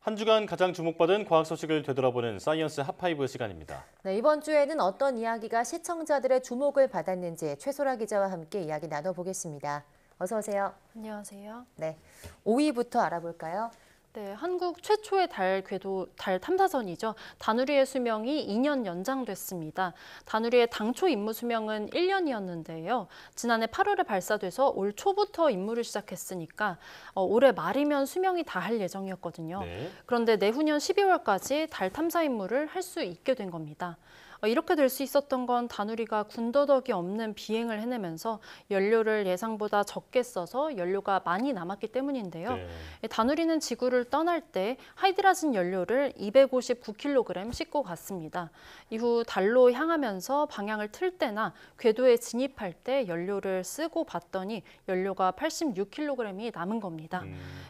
한 주간 가장 주목받은 과학 소식을 되돌아보는 사이언스 핫5 시간입니다. 네, 이번 주에는 어떤 이야기가 시청자들의 주목을 받았는지 최소라 기자와 함께 이야기 나눠보겠습니다. 어서 오세요. 안녕하세요. 네, 5위부터 알아볼까요? 네, 한국 최초의 달 궤도 달 탐사선이죠. 다누리의 수명이 2년 연장됐습니다. 다누리의 당초 임무 수명은 1년이었는데요. 지난해 8월에 발사돼서 올 초부터 임무를 시작했으니까 올해 말이면 수명이 다할 예정이었거든요. 네. 그런데 내후년 12월까지 달 탐사 임무를 할 수 있게 된 겁니다. 이렇게 될 수 있었던 건 다누리가 군더더기 없는 비행을 해내면서 연료를 예상보다 적게 써서 연료가 많이 남았기 때문인데요. 네. 다누리는 지구를 떠날 때 하이드라진 연료를 259kg 싣고 갔습니다. 이후 달로 향하면서 방향을 틀 때나 궤도에 진입할 때 연료를 쓰고 봤더니 연료가 86kg이 남은 겁니다.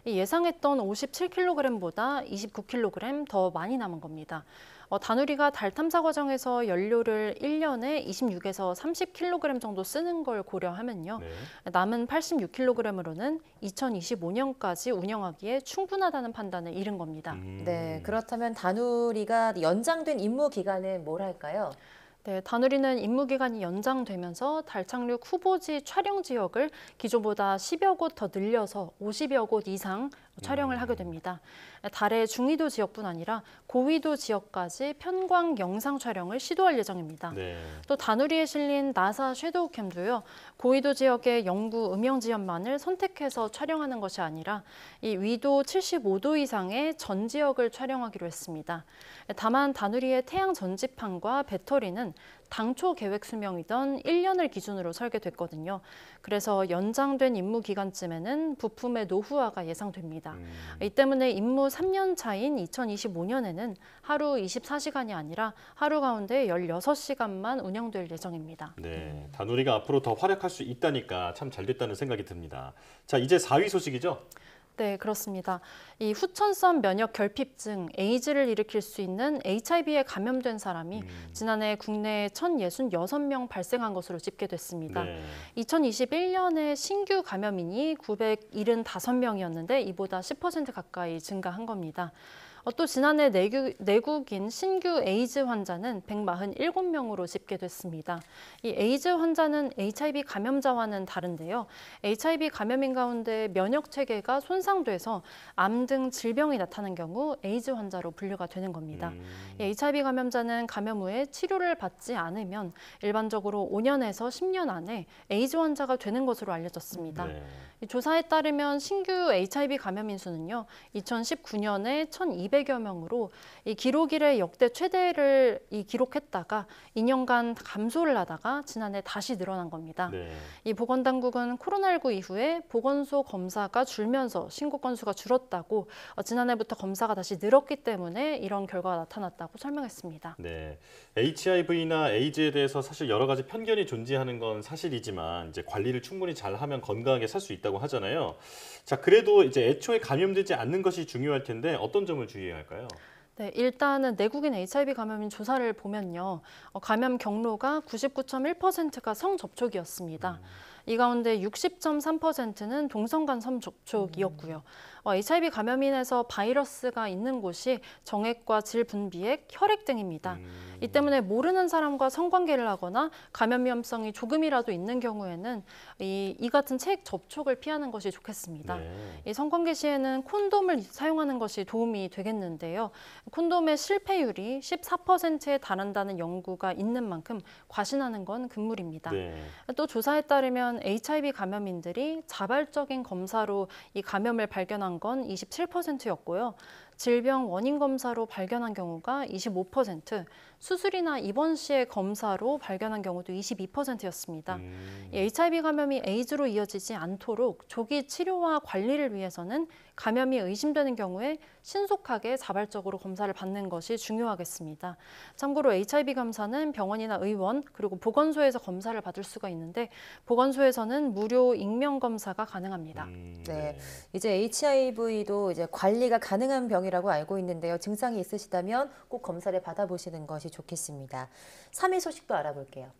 이 예상했던 57kg보다 29kg 더 많이 남은 겁니다. 다누리가 달 탐사 과정에서 연료를 1년에 26에서 30kg 정도 쓰는 걸 고려하면요. 네. 남은 86kg으로는 2025년까지 운영하기에 충분하다는 판단을 이른 겁니다. 네, 그렇다면 다누리가 연장된 임무 기간은 뭘 할까요? 네, 다누리는 임무 기간이 연장되면서 달 착륙 후보지 촬영 지역을 기존보다 10여 곳 더 늘려서 50여 곳 이상 촬영을 하게 됩니다. 달의 중위도 지역뿐 아니라 고위도 지역까지 편광 영상 촬영을 시도할 예정입니다. 네. 또 다누리에 실린 나사 섀도우 캠도요. 고위도 지역의 영구 음영 지연만을 선택해서 촬영하는 것이 아니라 이 위도 75도 이상의 전 지역을 촬영하기로 했습니다. 다만 다누리의 태양 전지판과 배터리는 당초 계획 수명이던 1년을 기준으로 설계됐거든요. 그래서 연장된 임무 기간쯤에는 부품의 노후화가 예상됩니다. 이 때문에 임무 3년 차인 2025년에는 하루 24시간이 아니라 하루 가운데 16시간만 운영될 예정입니다. 네. 다누리가 앞으로 더 활약할 수 있다니까 참 잘 됐다는 생각이 듭니다. 자, 이제 4위 소식이죠? 네, 그렇습니다. 이 후천성 면역 결핍증, 에이즈를 일으킬 수 있는 HIV에 감염된 사람이 지난해 국내에 1,066명 발생한 것으로 집계됐습니다. 네. 2021년에 신규 감염인이 975명이었는데 이보다 10% 가까이 증가한 겁니다. 또 지난해 내국인 신규 에이즈 환자는 147명으로 집계됐습니다. 이 에이즈 환자는 HIV 감염자와는 다른데요. HIV 감염인 가운데 면역 체계가 손상돼서 암 등 질병이 나타난 경우 에이즈 환자로 분류가 되는 겁니다. 이 HIV 감염자는 감염 후에 치료를 받지 않으면 일반적으로 5년에서 10년 안에 에이즈 환자가 되는 것으로 알려졌습니다. 네. 이 조사에 따르면 신규 HIV 감염인 수는요, 2019년에 1,200여 명으로 이 기록 이래 역대 최대를 기록했다가 2년간 감소를 하다가 지난해 다시 늘어난 겁니다. 네. 이 보건당국은 코로나19 이후에 보건소 검사가 줄면서 신고 건수가 줄었다고 지난해부터 검사가 다시 늘었기 때문에 이런 결과가 나타났다고 설명했습니다. 네. HIV나 에이즈에 대해서 사실 여러 가지 편견이 존재하는 건 사실이지만 이제 관리를 충분히 잘하면 건강하게 살 수 있다고 하잖아요. 자, 그래도 이제 애초에 감염되지 않는 것이 중요할 텐데 어떤 점을 주의해야 할까요? 네, 일단은 내국인 HIV 감염인 조사를 보면요. 감염 경로가 99.1%가 성접촉이었습니다. 이 가운데 60.3%는 동성 간 성접촉이었고요. HIV 감염인에서 바이러스가 있는 곳이 정액과 질 분비액, 혈액 등입니다. 이 때문에 모르는 사람과 성관계를 하거나 감염 위험성이 조금이라도 있는 경우에는 이 같은 체액 접촉을 피하는 것이 좋겠습니다. 네. 이 성관계 시에는 콘돔을 사용하는 것이 도움이 되겠는데요. 콘돔의 실패율이 14%에 달한다는 연구가 있는 만큼 과신하는 건 금물입니다. 네. 또 조사에 따르면 HIV 감염인들이 자발적인 검사로 이 감염을 발견한 건 27%였고요. 질병 원인 검사로 발견한 경우가 25%, 수술이나 입원 시의 검사로 발견한 경우도 22%였습니다. 이 HIV 감염이 에이즈로 이어지지 않도록 조기 치료와 관리를 위해서는 감염이 의심되는 경우에 신속하게 자발적으로 검사를 받는 것이 중요하겠습니다. 참고로 HIV 검사는 병원이나 의원 그리고 보건소에서 검사를 받을 수가 있는데 보건소에서는 무료 익명 검사가 가능합니다. 네, 이제 HIV도 이제 관리가 가능한 병이라고 알고 있는데요. 증상이 있으시다면 꼭 검사를 받아보시는 것이 좋겠습니다. 3위 소식도 알아볼게요.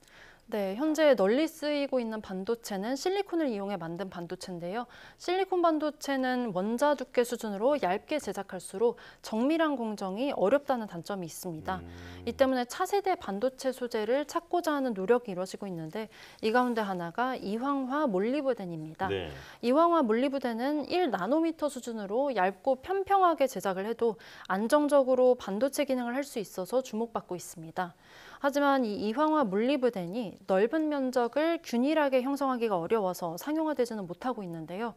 네, 현재 널리 쓰이고 있는 반도체는 실리콘을 이용해 만든 반도체인데요. 실리콘 반도체는 원자 두께 수준으로 얇게 제작할수록 정밀한 공정이 어렵다는 단점이 있습니다. 이 때문에 차세대 반도체 소재를 찾고자 하는 노력이 이루어지고 있는데 이 가운데 하나가 이황화 몰리브덴입니다. 네. 이황화 몰리브덴은 1나노미터 수준으로 얇고 평평하게 제작을 해도 안정적으로 반도체 기능을 할 수 있어서 주목받고 있습니다. 하지만 이 이황화 몰리브덴이 넓은 면적을 균일하게 형성하기가 어려워서 상용화되지는 못하고 있는데요.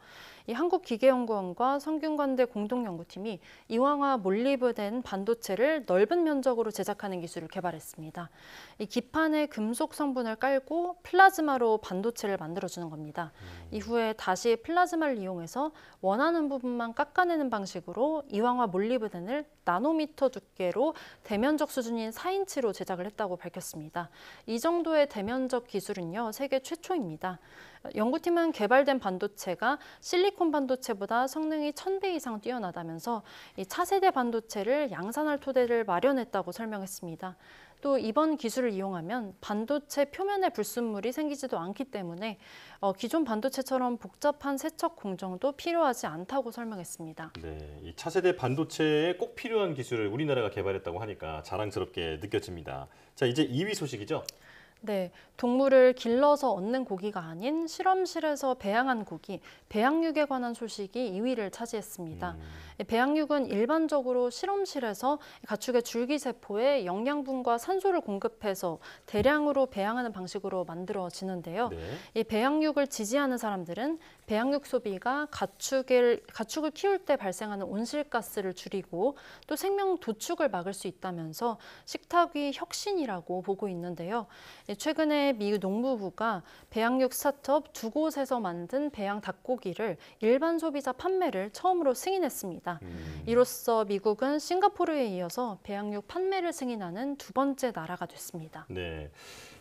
이 한국기계연구원과 성균관대 공동연구팀이 이황화 몰리브덴 반도체를 넓은 면적으로 제작하는 기술을 개발했습니다. 이 기판에 금속 성분을 깔고 플라즈마로 반도체를 만들어주는 겁니다. 이후에 다시 플라즈마를 이용해서 원하는 부분만 깎아내는 방식으로 이황화 몰리브덴을 나노미터 두께로 대면적 수준인 4인치로 제작을 했다고 밝혔습니다. 이 정도의 대면적 기술은요, 세계 최초입니다. 연구팀은 개발된 반도체가 실리콘 반도체보다 성능이 1000배 이상 뛰어나다면서 이 차세대 반도체를 양산할 토대를 마련했다고 설명했습니다. 또 이번 기술을 이용하면 반도체 표면에 불순물이 생기지도 않기 때문에 기존 반도체처럼 복잡한 세척 공정도 필요하지 않다고 설명했습니다. 네, 이 차세대 반도체에 꼭 필요한 기술을 우리나라가 개발했다고 하니까 자랑스럽게 느껴집니다. 자, 이제 2위 소식이죠? 네, 동물을 길러서 얻는 고기가 아닌 실험실에서 배양한 고기, 배양육에 관한 소식이 2위를 차지했습니다. 배양육은 일반적으로 실험실에서 가축의 줄기세포에 영양분과 산소를 공급해서 대량으로 배양하는 방식으로 만들어지는데요. 네. 이 배양육을 지지하는 사람들은 배양육 소비가 가축을 키울 때 발생하는 온실가스를 줄이고 또 생명 도축을 막을 수 있다면서 식탁위 혁신이라고 보고 있는데요. 최근에 미 농무부가 배양육 스타트업 두 곳에서 만든 배양 닭고기를 일반 소비자 판매를 처음으로 승인했습니다. 이로써 미국은 싱가포르에 이어서 배양육 판매를 승인하는 두 번째 나라가 됐습니다. 네.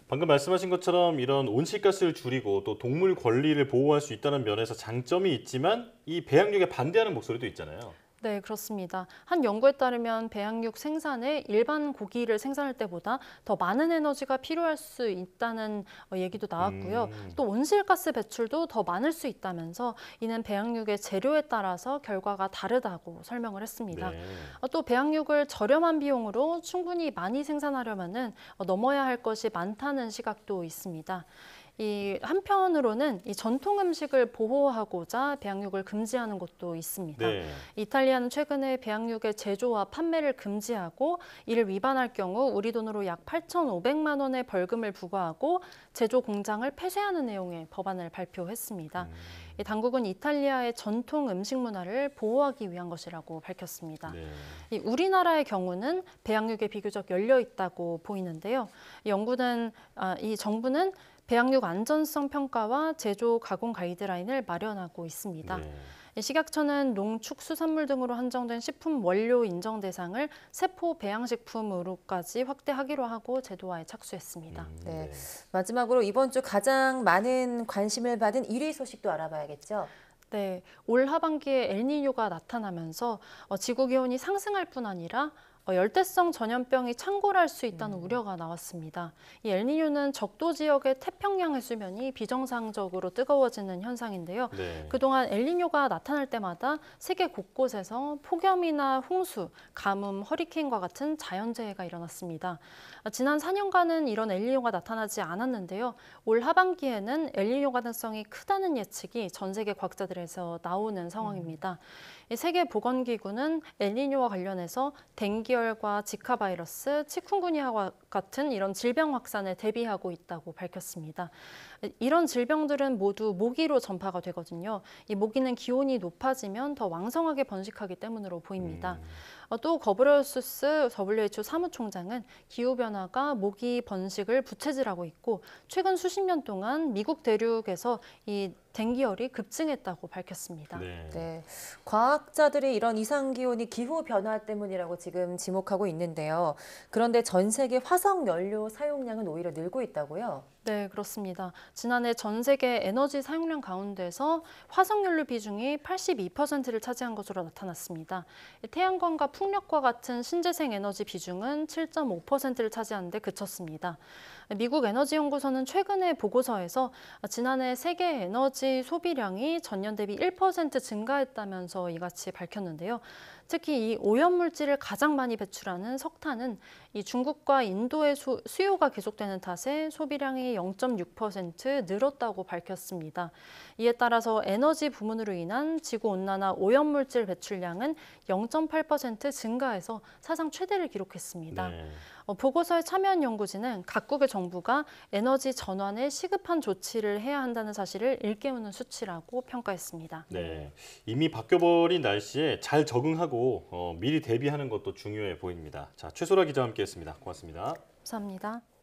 방금 말씀하신 것처럼 이런 온실가스를 줄이고 또 동물 권리를 보호할 수 있다는 면에서 장점이 있지만 이 배양육에 반대하는 목소리도 있잖아요. 네, 그렇습니다. 한 연구에 따르면 배양육 생산에 일반 고기를 생산할 때보다 더 많은 에너지가 필요할 수 있다는 얘기도 나왔고요. 또 온실가스 배출도 더 많을 수 있다면서 이는 배양육의 재료에 따라서 결과가 다르다고 설명을 했습니다. 네. 또 배양육을 저렴한 비용으로 충분히 많이 생산하려면은 넘어야 할 것이 많다는 시각도 있습니다. 이 한편으로는 이 전통 음식을 보호하고자 배양육을 금지하는 곳도 있습니다. 네. 이탈리아는 최근에 배양육의 제조와 판매를 금지하고 이를 위반할 경우 우리 돈으로 약 8,500만 원의 벌금을 부과하고 제조 공장을 폐쇄하는 내용의 법안을 발표했습니다. 이 당국은 이탈리아의 전통 음식 문화를 보호하기 위한 것이라고 밝혔습니다. 네. 이 우리나라의 경우는 배양육에 비교적 열려 있다고 보이는데요. 이 정부는 배양육 안전성 평가와 제조 가공 가이드라인을 마련하고 있습니다. 네. 식약처는 농축수산물 등으로 한정된 식품 원료 인정 대상을 세포 배양식품으로까지 확대하기로 하고 제도화에 착수했습니다. 네. 마지막으로 이번 주 가장 많은 관심을 받은 1위 소식도 알아봐야겠죠. 네, 올 하반기에 엘니뇨가 나타나면서 지구 기온이 상승할 뿐 아니라 열대성 전염병이 창궐할 수 있다는 우려가 나왔습니다. 이 엘니뇨는 적도 지역의 태평양 해수면이 비정상적으로 뜨거워지는 현상인데요. 네. 그동안 엘니뇨가 나타날 때마다 세계 곳곳에서 폭염이나 홍수, 가뭄, 허리케인과 같은 자연재해가 일어났습니다. 지난 4년간은 이런 엘니뇨가 나타나지 않았는데요. 올 하반기에는 엘니뇨 가능성이 크다는 예측이 전 세계 과학자들에서 나오는 상황입니다. 세계보건기구는 엘니뇨와 관련해서 댕기열과 지카 바이러스, 치쿤구니아와 같은 이런 질병 확산에 대비하고 있다고 밝혔습니다. 이런 질병들은 모두 모기로 전파가 되거든요. 이 모기는 기온이 높아지면 더 왕성하게 번식하기 때문으로 보입니다. 또 거브레우스스 WHO 사무총장은 기후변화가 모기 번식을 부채질하고 있고 최근 수십 년 동안 미국 대륙에서 이 댕기열이 급증했다고 밝혔습니다. 네. 네, 과학자들이 이런 이상기온이 기후변화 때문이라고 지금 지목하고 있는데요. 그런데 전 세계 화석 연료 사용량은 오히려 늘고 있다고요? 네, 그렇습니다. 지난해 전 세계 에너지 사용량 가운데서 화석연료 비중이 82%를 차지한 것으로 나타났습니다. 태양광과 풍력과 같은 신재생 에너지 비중은 7.5%를 차지하는 데 그쳤습니다. 미국 에너지연구소는 최근의 보고서에서 지난해 세계 에너지 소비량이 전년 대비 1% 증가했다면서 이같이 밝혔는데요. 특히 이 오염물질을 가장 많이 배출하는 석탄은 이 중국과 인도의 수요가 계속되는 탓에 소비량이 0.6% 늘었다고 밝혔습니다. 이에 따라서 에너지 부문으로 인한 지구온난화 오염물질 배출량은 0.8% 증가해서 사상 최대를 기록했습니다. 네. 보고서에 참여한 연구진은 각국의 정부가 에너지 전환에 시급한 조치를 해야 한다는 사실을 일깨우는 수치라고 평가했습니다. 네, 이미 바뀌어버린 날씨에 잘 적응하고 미리 대비하는 것도 중요해 보입니다. 자, 최소라 기자와 함께했습니다. 고맙습니다. 감사합니다.